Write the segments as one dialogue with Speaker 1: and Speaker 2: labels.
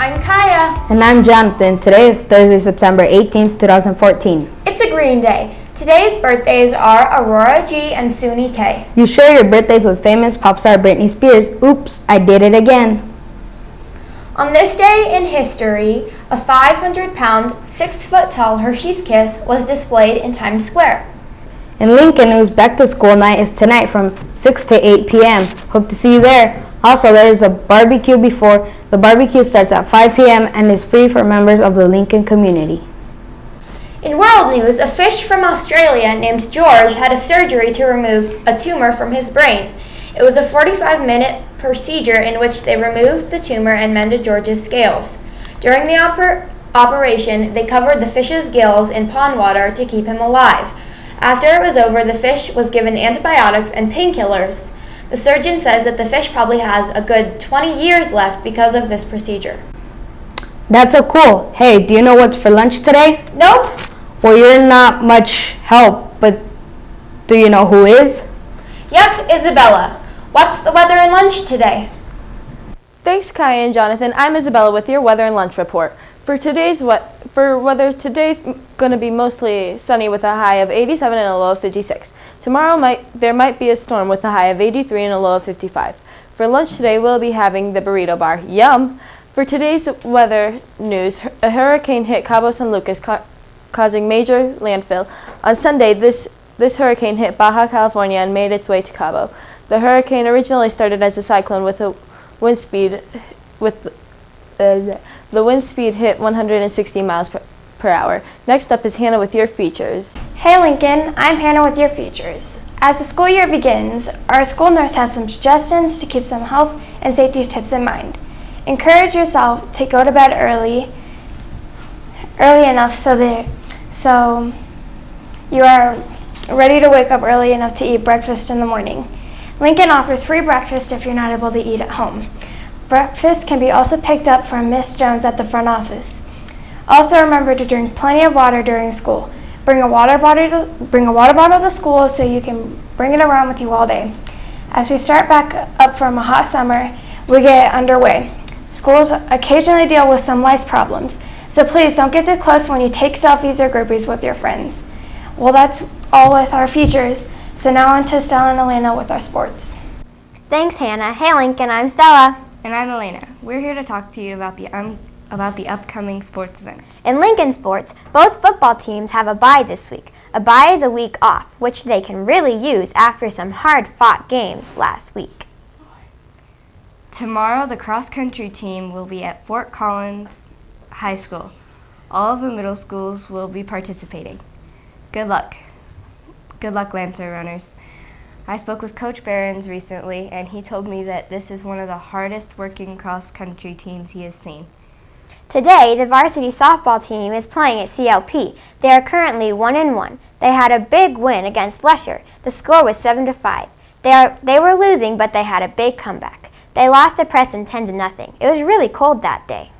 Speaker 1: I'm Kaya.
Speaker 2: And I'm Jonathan. Today is Thursday, September 18th, 2014.
Speaker 1: It's a green day. Today's birthdays are Aurora G and Suni K.
Speaker 2: You share your birthdays with famous pop star Britney Spears. Oops, I did it again.
Speaker 1: On this day in history, a 500-pound, 6-foot-tall Hershey's Kiss was displayed in Times Square.
Speaker 2: In Lincoln News, back to school night is tonight from 6 to 8 p.m. Hope to see you there. Also, there is a barbecue before. The barbecue starts at 5 p.m. and is free for members of the Lincoln community.
Speaker 1: In world news, a fish from Australia named George had a surgery to remove a tumor from his brain. It was a 45-minute procedure in which they removed the tumor and mended George's scales. During the operation, they covered the fish's gills in pond water to keep him alive. After it was over, the fish was given antibiotics and painkillers. The surgeon says that the fish probably has a good 20 years left because of this procedure.
Speaker 2: That's so cool. Hey, do you know what's for lunch today?
Speaker 1: Nope.
Speaker 2: Well, you're not much help, but do you know who is?
Speaker 1: Yep, Isabella. What's the weather and lunch today?
Speaker 3: Thanks, Kaya and Jonathan. I'm Isabella with your weather and lunch report. For weather, today's going to be mostly sunny with a high of 87 and a low of 56. Tomorrow there might be a storm with a high of 83 and a low of 55. For lunch today, we'll be having the burrito bar. Yum! For today's weather news, a hurricane hit Cabo San Lucas, causing major landfill. On Sunday, this hurricane hit Baja California and made its way to Cabo. The hurricane originally started as a cyclone with a wind speed the wind speed hit 160 miles per hour. Next up is Hannah with your features.
Speaker 4: Hey Lincoln, I'm Hannah with your features. As the school year begins, our school nurse has some suggestions to keep some health and safety tips in mind. Encourage yourself to go to bed early enough so you are ready to wake up early enough to eat breakfast in the morning. Lincoln offers free breakfast if you're not able to eat at home. Breakfast can be also picked up from Miss Jones at the front office. Also remember to drink plenty of water during school. Bring a water bottle to school so you can bring it around with you all day. As we start back up from a hot summer, we get underway. Schools occasionally deal with some lice problems, so please don't get too close when you take selfies or groupies with your friends. Well, that's all with our features, so now on to Stella and Elena with our sports.
Speaker 5: Thanks, Hannah. Hey, Lincoln, I'm Stella.
Speaker 6: And I'm Elena. We're here to talk to you about the upcoming sports events.
Speaker 5: In Lincoln sports, both football teams have a bye this week. A bye is a week off, which they can really use after some hard-fought games last week.
Speaker 6: Tomorrow, the cross-country team will be at Fort Collins High School. All of the middle schools will be participating. Good luck. Good luck, Lancer runners. I spoke with Coach Behrens recently, and he told me that this is one of the hardest working cross-country teams he has seen.
Speaker 5: Today, the varsity softball team is playing at CLP. They are currently 1-1. They had a big win against Lesher. The score was 7-5. They were losing, but they had a big comeback. They lost to Preston 10-0. It was really cold that day.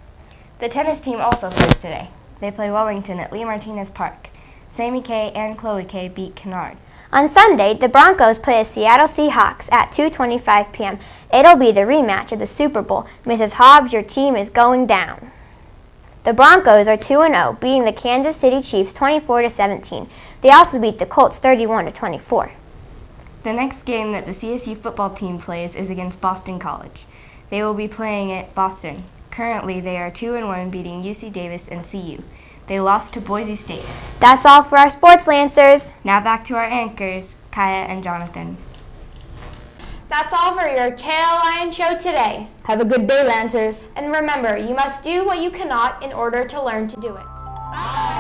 Speaker 6: The tennis team also plays today. They play Wellington at Lee Martinez Park. Sammy K and Chloe K beat Kennard.
Speaker 5: On Sunday, the Broncos play the Seattle Seahawks at 2:25 p.m. It'll be the rematch of the Super Bowl. Mrs. Hobbs, your team is going down. The Broncos are 2-0, beating the Kansas City Chiefs 24-17. They also beat the Colts 31-24.
Speaker 6: The next game that the CSU football team plays is against Boston College. They will be playing at Boston. Currently, they are 2-1, beating UC Davis and CU. They lost to Boise State.
Speaker 5: That's all for our sports Lancers.
Speaker 6: Now back to our anchors, Kaya and Jonathan.
Speaker 1: That's all for your KLIN show today.
Speaker 2: Have a good day, Lancers.
Speaker 1: And remember, you must do what you cannot in order to learn to do it. Bye!